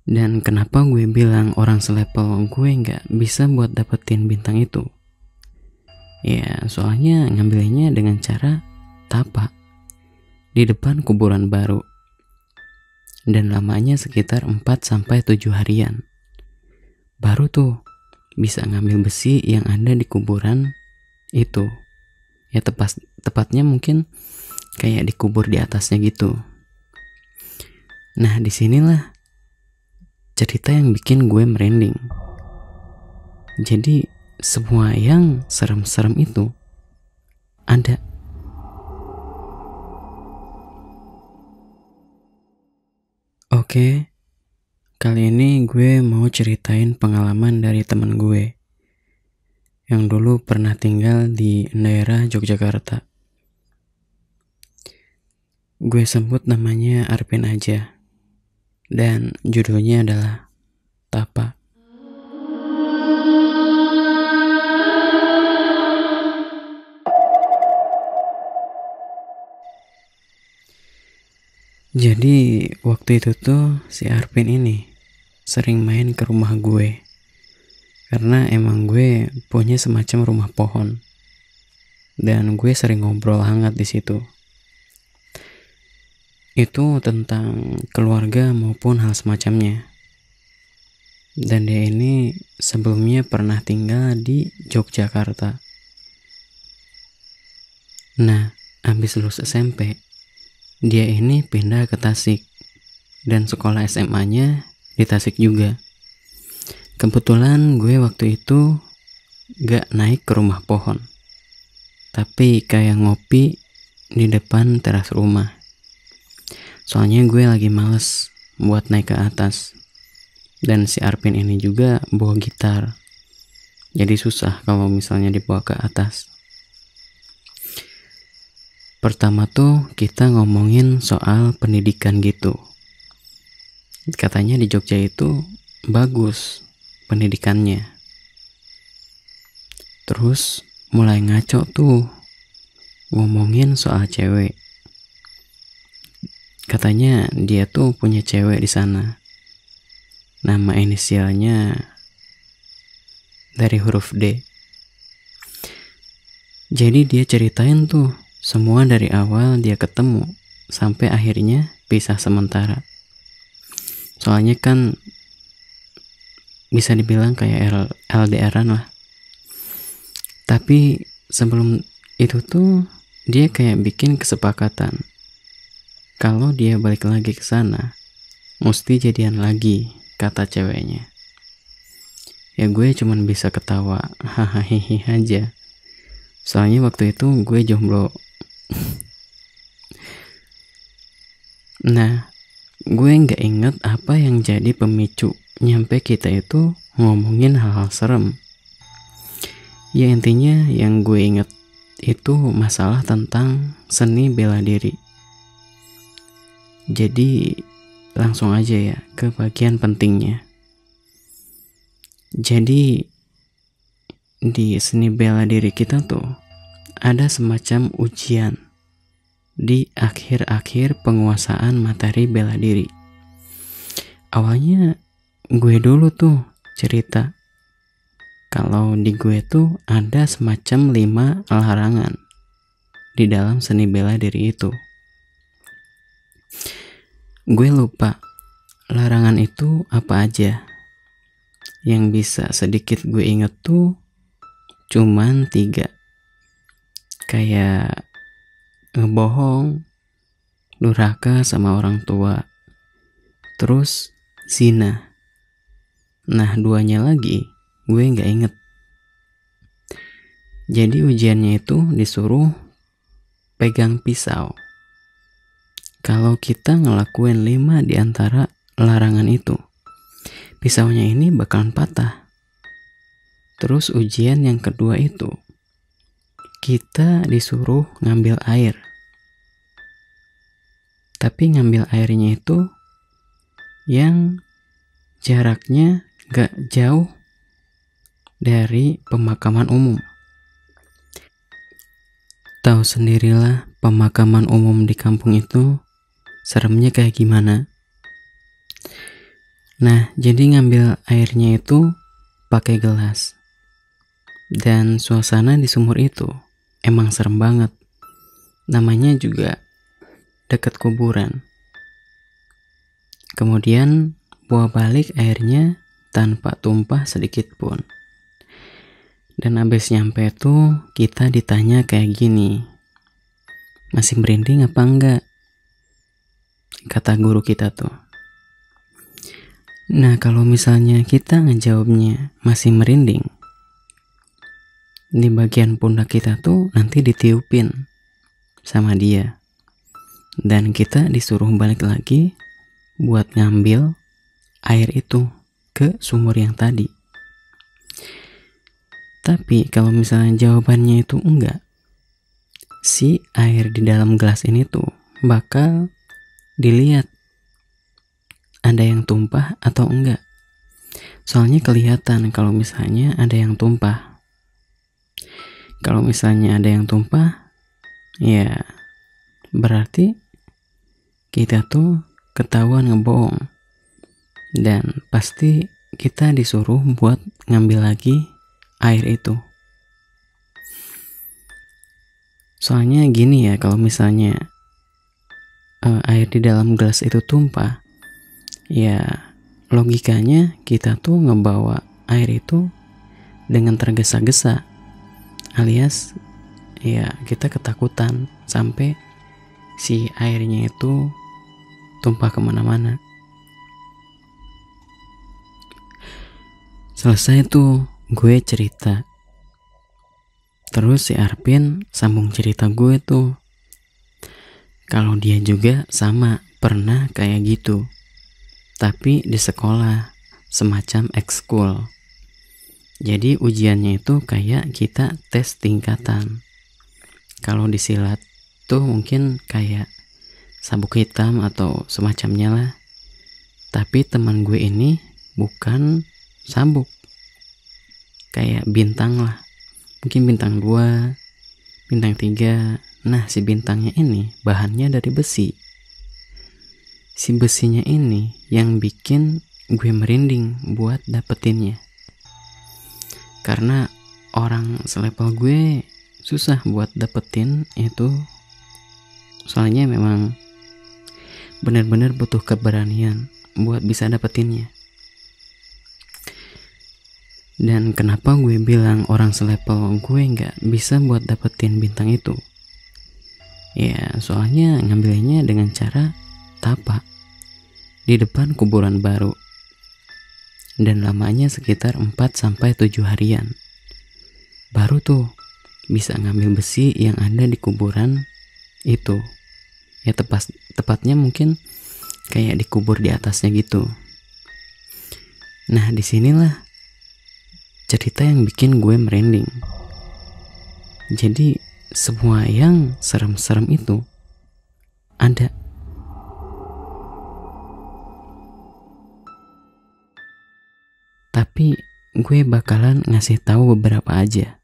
Dan kenapa gue bilang orang selevel gue nggak bisa buat dapetin bintang itu? Ya soalnya ngambilnya dengan cara tapak di depan kuburan baru, dan lamanya sekitar 4-7 harian. Baru tuh bisa ngambil besi yang ada di kuburan itu. Ya tepatnya mungkin kayak dikubur di atasnya gitu. Nah disinilah cerita yang bikin gue merinding. Jadi semua yang serem-serem itu ada. Oke, kali ini gue mau ceritain pengalaman dari temen gue yang dulu pernah tinggal di daerah Yogyakarta. Gue sebut namanya Arvin aja, dan judulnya adalah Tapa. Jadi waktu itu tuh si Arvin ini sering main ke rumah gue, karena emang gue punya semacam rumah pohon, dan gue sering ngobrol hangat di situ. Itu tentang keluarga maupun hal semacamnya. Dan dia ini sebelumnya pernah tinggal di Yogyakarta. Nah, habis lulus SMP, dia ini pindah ke Tasik, dan sekolah SMA-nya di Tasik juga. Kebetulan gue waktu itu gak naik ke rumah pohon, tapi kayak ngopi di depan teras rumah. Soalnya gue lagi males buat naik ke atas, dan si Arvin ini juga bawa gitar, jadi susah kalau misalnya dibawa ke atas. Pertama tuh kita ngomongin soal pendidikan gitu. Katanya di Jogja itu bagus pendidikannya. Terus mulai ngaco tuh ngomongin soal cewek. Katanya dia tuh punya cewek di sana. Nama inisialnya dari huruf D. Jadi dia ceritain tuh semua dari awal dia ketemu sampai akhirnya pisah sementara. Soalnya kan bisa dibilang kayak LDRan lah. Tapi sebelum itu tuh dia kayak bikin kesepakatan kalau dia balik lagi ke sana mesti jadian lagi, kata ceweknya. Ya gue cuman bisa ketawa hahaha aja. Soalnya waktu itu gue jomblo. Nah, gue gak inget apa yang jadi pemicu nyampe kita itu ngomongin hal-hal serem. Ya intinya yang gue inget itu masalah tentang seni bela diri. Jadi langsung aja ya ke bagian pentingnya. Jadi di seni bela diri kita tuh ada semacam ujian di akhir-akhir penguasaan materi bela diri. Awalnya gue dulu tuh cerita kalau di gue tuh ada semacam 5 larangan di dalam seni bela diri itu. Gue lupa larangan itu apa aja. Yang bisa sedikit gue inget tuh cuman 3. Kayak ngebohong, durhaka sama orang tua, terus zina. Nah 2-nya lagi gue gak inget. Jadi ujiannya itu disuruh pegang pisau. Kalau kita ngelakuin 5 di antara larangan itu, pisaunya ini bakalan patah. Terus ujian yang kedua itu, kita disuruh ngambil air. Tapi ngambil airnya itu yang jaraknya gak jauh dari pemakaman umum. Tahu sendirilah pemakaman umum di kampung itu seremnya kayak gimana. Nah, jadi ngambil airnya itu pakai gelas. Dan suasana di sumur itu emang serem banget. Namanya juga dekat kuburan. Kemudian bawa balik airnya tanpa tumpah sedikit pun. Dan abis nyampe tuh kita ditanya kayak gini, masih merinding apa enggak? Kata guru kita tuh. Nah, kalau misalnya kita ngejawabnya masih merinding, di bagian pundak kita tuh nanti ditiupin sama dia. Dan kita disuruh balik lagi buat ngambil air itu ke sumur yang tadi. Tapi kalau misalnya jawabannya itu enggak, si air di dalam gelas ini tuh bakal dilihat ada yang tumpah atau enggak. Soalnya kelihatan kalau misalnya ada yang tumpah. Kalau misalnya ada yang tumpah, ya berarti kita tuh ketahuan ngebohong. Dan pasti kita disuruh buat ngambil lagi air itu. Soalnya gini ya, kalau misalnya air di dalam gelas itu tumpah, ya logikanya kita tuh ngebawa air itu dengan tergesa-gesa, alias ya kita ketakutan sampai si airnya itu tumpah kemana-mana. Selesai tuh gue cerita, terus si Arvin sambung cerita gue tuh kalau dia juga sama pernah kayak gitu, tapi di sekolah semacam ekskul. Jadi ujiannya itu kayak kita tes tingkatan. Kalau di silat tuh mungkin kayak sabuk hitam atau semacamnya lah. Tapi teman gue ini bukan sabuk, kayak bintang lah. Mungkin bintang 2, bintang 3. Nah, si bintangnya ini bahannya dari besi. Si besinya ini yang bikin gue merinding buat dapetinnya. Karena orang selevel gue susah buat dapetin itu. Soalnya memang benar-benar butuh keberanian buat bisa dapetinnya. Dan kenapa gue bilang orang selevel gue nggak bisa buat dapetin bintang itu? Ya soalnya ngambilnya dengan cara tapak di depan kuburan baru. Dan lamanya sekitar 4-7 harian. Baru tuh bisa ngambil besi yang ada di kuburan itu. Ya tepatnya mungkin kayak dikubur di atasnya gitu. Nah, disinilah cerita yang bikin gue merinding. Jadi semua yang serem-serem itu ada. Tapi gue bakalan ngasih tahu beberapa aja.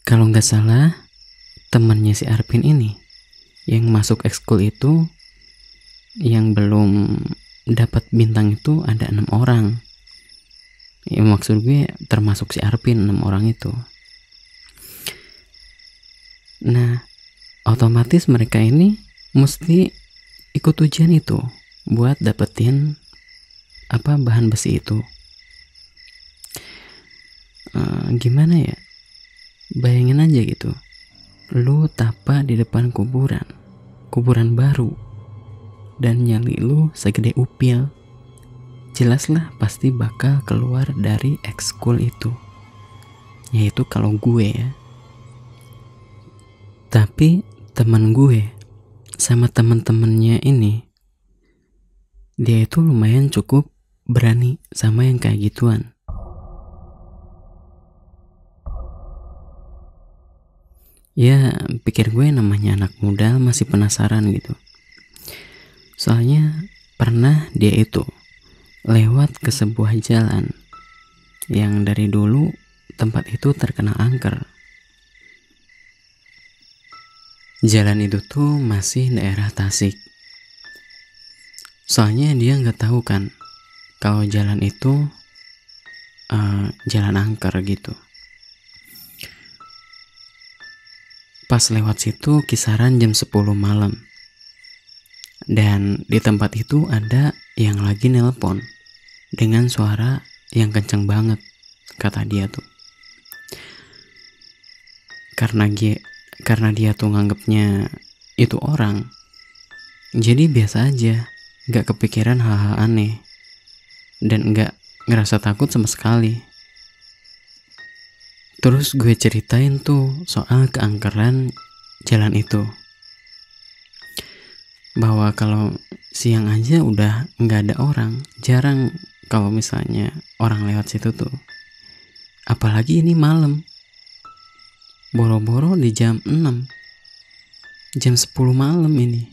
Kalau nggak salah, temannya si Arvin ini yang masuk ekskul itu, yang belum dapat bintang itu ada 6 orang. Ya, maksud gue termasuk si Arvin 6 orang itu. Nah, otomatis mereka ini mesti ikut ujian itu buat dapetin bahan besi itu. Gimana ya? Bayangin aja gitu, lu tapak di depan kuburan baru, dan nyali lu segede upil. Jelaslah pasti bakal keluar dari ekskul itu, yaitu kalau gue ya. Tapi teman gue sama temen-temennya ini, dia itu lumayan cukup berani sama yang kayak gituan. Ya pikir gue namanya anak muda masih penasaran gitu. Soalnya pernah dia itu lewat ke sebuah jalan yang dari dulu tempat itu terkenal angker. Jalan itu tuh masih daerah Tasik. Soalnya dia nggak tahu kan kalau jalan itu jalan angker gitu. Pas lewat situ kisaran jam 10 malam. Dan di tempat itu ada yang lagi nelpon dengan suara yang kenceng banget, kata dia tuh. Karena dia tuh nganggepnya itu orang, jadi biasa aja, gak kepikiran hal-hal aneh dan gak ngerasa takut sama sekali. Terus gue ceritain tuh soal keangkeran jalan itu, bahwa kalau siang aja udah gak ada orang, jarang kalau misalnya orang lewat situ tuh, apalagi ini malam, boro-boro di jam 6, jam 10 malam ini,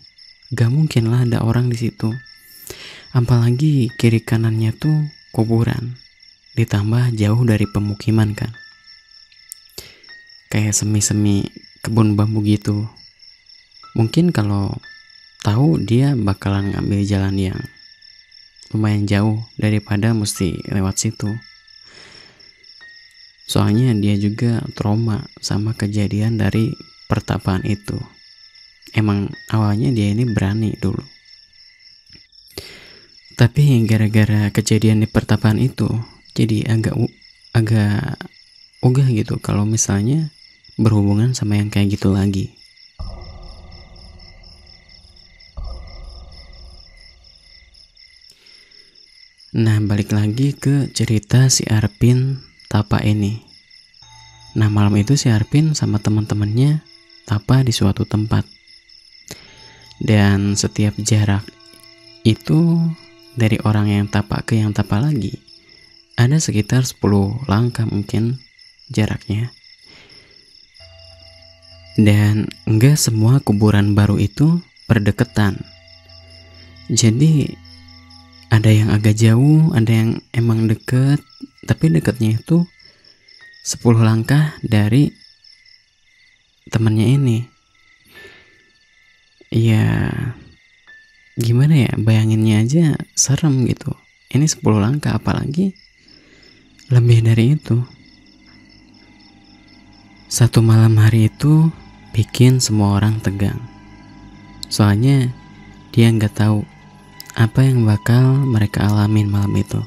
gak mungkin lah ada orang di situ. Apalagi kiri kanannya tuh kuburan, ditambah jauh dari pemukiman kan, kayak semi-semi kebun bambu gitu. Mungkin kalau tahu dia bakalan ngambil jalan yang lumayan jauh daripada mesti lewat situ. Soalnya dia juga trauma sama kejadian dari pertapaan itu. Emang awalnya dia ini berani dulu, tapi gara-gara kejadian di pertapaan itu jadi agak ogah gitu kalau misalnya berhubungan sama yang kayak gitu lagi. Nah, balik lagi ke cerita si Arpin Tapa ini. Nah, malam itu si Arpin sama teman-temannya tapa di suatu tempat. Dan setiap jarak itu dari orang yang tapa ke yang tapa lagi ada sekitar 10 langkah mungkin jaraknya. Dan enggak semua kuburan baru itu berdekatan. Jadi ada yang agak jauh, ada yang emang deket, tapi deketnya itu 10 langkah dari temannya ini. Ya gimana ya, bayanginnya aja serem gitu. Ini 10 langkah, apalagi lebih dari itu. Satu malam hari itu bikin semua orang tegang. Soalnya dia nggak tahu apa yang bakal mereka alamin malam itu.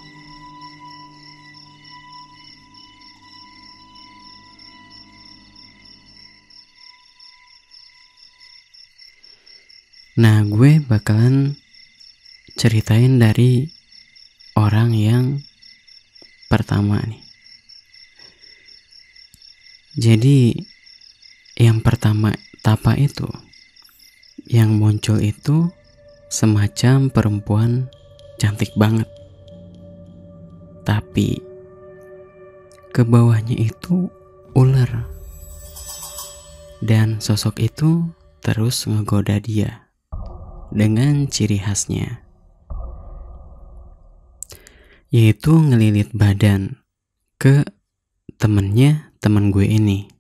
Nah, gue bakalan ceritain dari orang yang pertama nih. Jadi yang pertama tapa itu, yang muncul itu semacam perempuan cantik banget, tapi ke bawahnya itu ular, dan sosok itu terus ngegoda dia dengan ciri khasnya, yaitu ngelilit badan ke temen gue ini.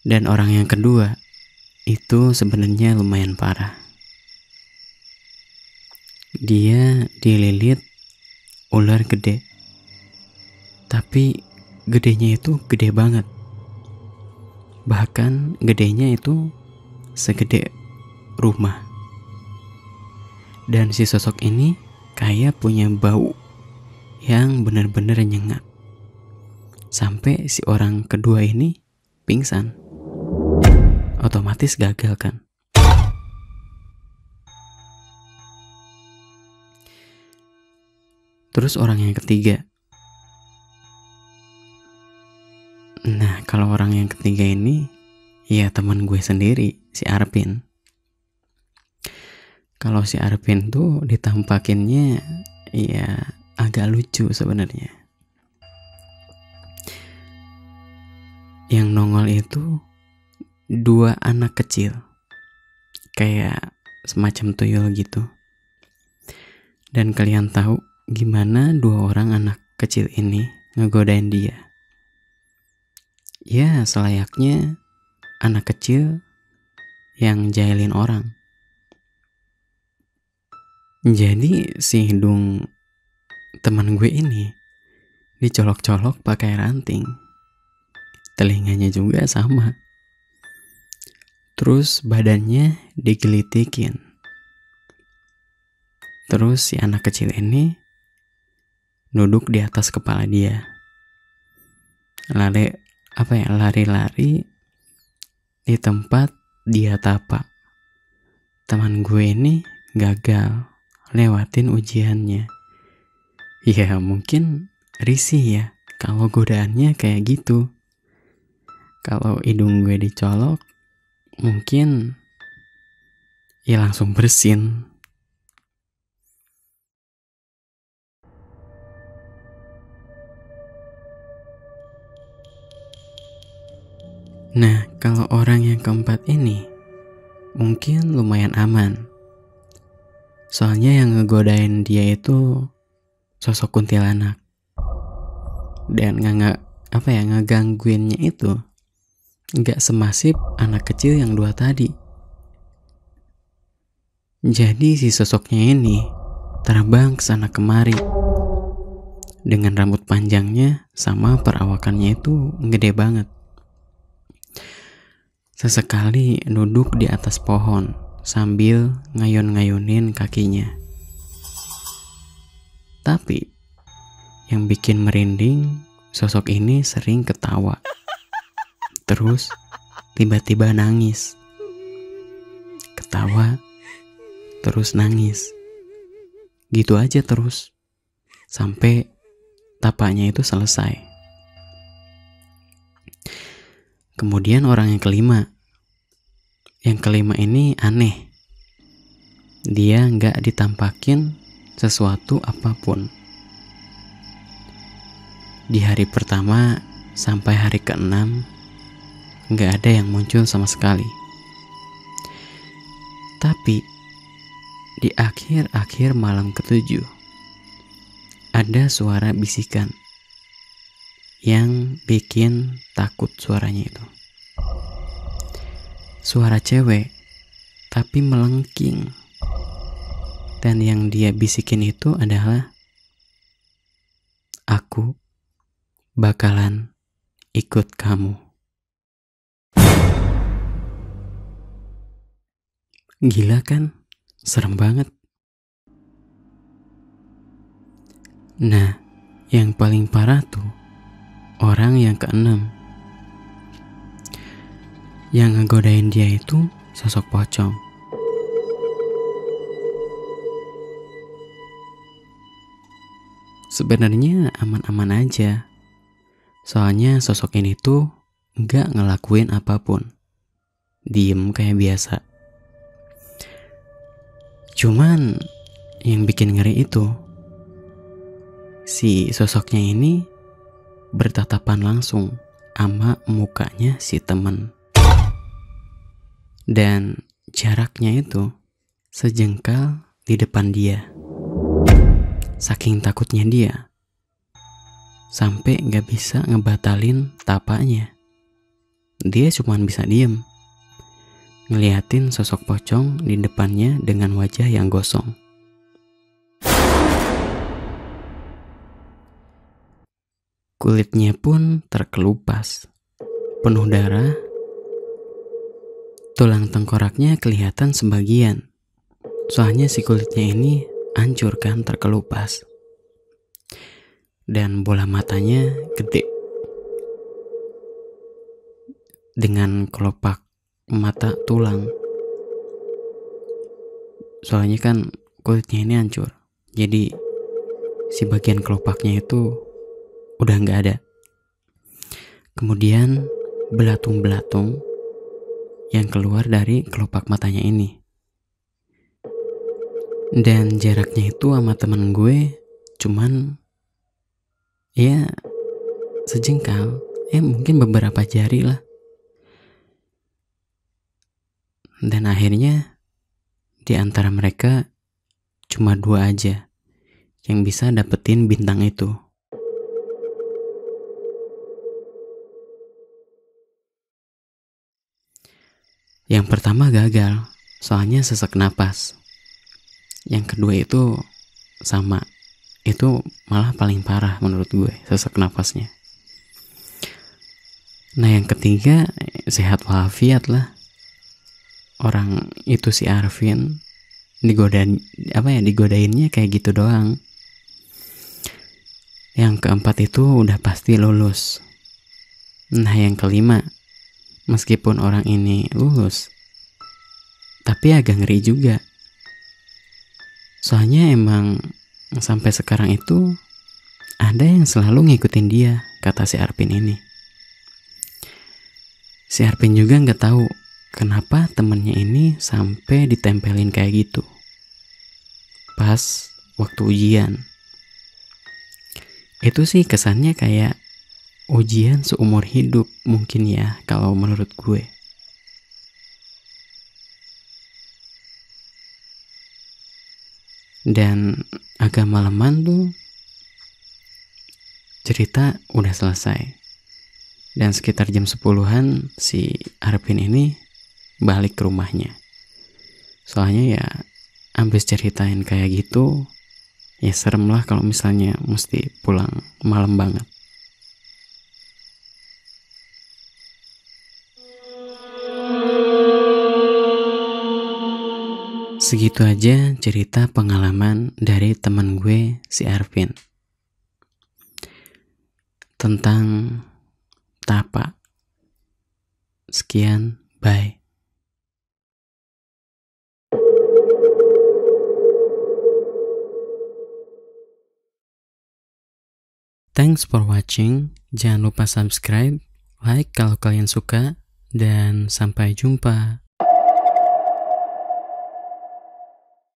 Dan orang yang kedua itu sebenarnya lumayan parah. Dia dililit ular gede, tapi gedenya itu gede banget. Bahkan gedenya itu segede rumah. Dan si sosok ini kayak punya bau yang benar-benar nyengat, sampai si orang kedua ini pingsan. Otomatis gagal kan. Terus orang yang ketiga. Nah, kalau orang yang ketiga ini ya teman gue sendiri, si Arpin. Kalau si Arpin tuh ditampakinnya ya agak lucu sebenarnya. Yang nongol itu 2 anak kecil, kayak semacam tuyul gitu. Dan kalian tahu gimana dua orang anak kecil ini ngegodain dia. Ya, selayaknya anak kecil yang jahilin orang. Jadi si hidung teman gue ini dicolok-colok pakai ranting. Telinganya juga sama. Terus badannya digelitikin. Terus si anak kecil ini duduk di atas kepala dia. Lari-lari di tempat dia tapak. Teman gue ini gagal lewatin ujiannya. Ya mungkin risih ya kalau godaannya kayak gitu. Kalau hidung gue dicolok, mungkin ya langsung bersin. Nah, kalau orang yang keempat ini mungkin lumayan aman. Soalnya yang ngegodain dia itu sosok kuntilanak. Dan ngegangguinnya itu nggak semasif anak kecil yang dua tadi. Jadi si sosoknya ini terbang kesana kemari dengan rambut panjangnya sama perawakannya itu gede banget. Sesekali duduk di atas pohon sambil ngayun-ngayunin kakinya. Tapi yang bikin merinding, sosok ini sering ketawa. Terus tiba-tiba nangis. Ketawa, terus nangis. Gitu aja terus. Sampai tapaknya itu selesai. Kemudian orang yang kelima. Yang kelima ini aneh. Dia nggak ditampakin sesuatu apapun. Di hari pertama sampai hari ke-6 nggak ada yang muncul sama sekali. Tapi di akhir malam ke-7 ada suara bisikan yang bikin takut suaranya itu. Suara cewek tapi melengking. Dan yang dia bisikin itu adalah, "Aku bakalan ikut kamu." Gila kan? Serem banget. Nah, yang paling parah tuh orang yang ke-6. Yang ngegodain dia itu sosok pocong. Sebenarnya aman-aman aja. Soalnya sosok ini tuh nggak ngelakuin apapun. Diem kayak biasa. Cuman yang bikin ngeri itu, si sosoknya ini bertatapan langsung sama mukanya si temen. Dan jaraknya itu sejengkal di depan dia. Saking takutnya dia, sampai gak bisa ngebatalin tapaknya. Dia cuma bisa diem, ngeliatin sosok pocong di depannya dengan wajah yang gosong. Kulitnya pun terkelupas, penuh darah. Tulang tengkoraknya kelihatan sebagian. Soalnya si kulitnya ini hancur kan, terkelupas. Dan bola matanya gede. Dengan kelopak mata tulang. Soalnya kan kulitnya ini hancur. Jadi si bagian kelopaknya itu udah gak ada. Kemudian belatung-belatung yang keluar dari kelopak matanya ini. Dan jaraknya itu sama temen gue cuman ya sejengkal. Mungkin beberapa jari lah. Dan akhirnya di antara mereka cuma 2 aja yang bisa dapetin bintang itu. Yang pertama gagal, soalnya sesak napas. Yang kedua itu sama, itu malah paling parah menurut gue, sesak napasnya. Nah yang ketiga, sehat walafiat lah. Orang itu si Arvin digodainnya kayak gitu doang. Yang keempat itu udah pasti lulus. Nah yang kelima, meskipun orang ini lulus, tapi agak ngeri juga. Soalnya emang sampai sekarang itu ada yang selalu ngikutin dia, kata si Arvin ini. Si Arvin juga nggak tahu kenapa temennya ini sampai ditempelin kayak gitu pas waktu ujian. Itu sih kesannya kayak ujian seumur hidup mungkin ya kalau menurut gue. Dan agak malaman tuh cerita udah selesai. Dan sekitar jam 10-an si Arvin ini balik ke rumahnya. Soalnya ya abis ceritain kayak gitu, ya serem lah kalau misalnya mesti pulang malam banget. Segitu aja cerita pengalaman dari teman gue si Arvin tentang Tapa. Sekian, bye. Thanks for watching. Jangan lupa subscribe, like kalau kalian suka, dan sampai jumpa.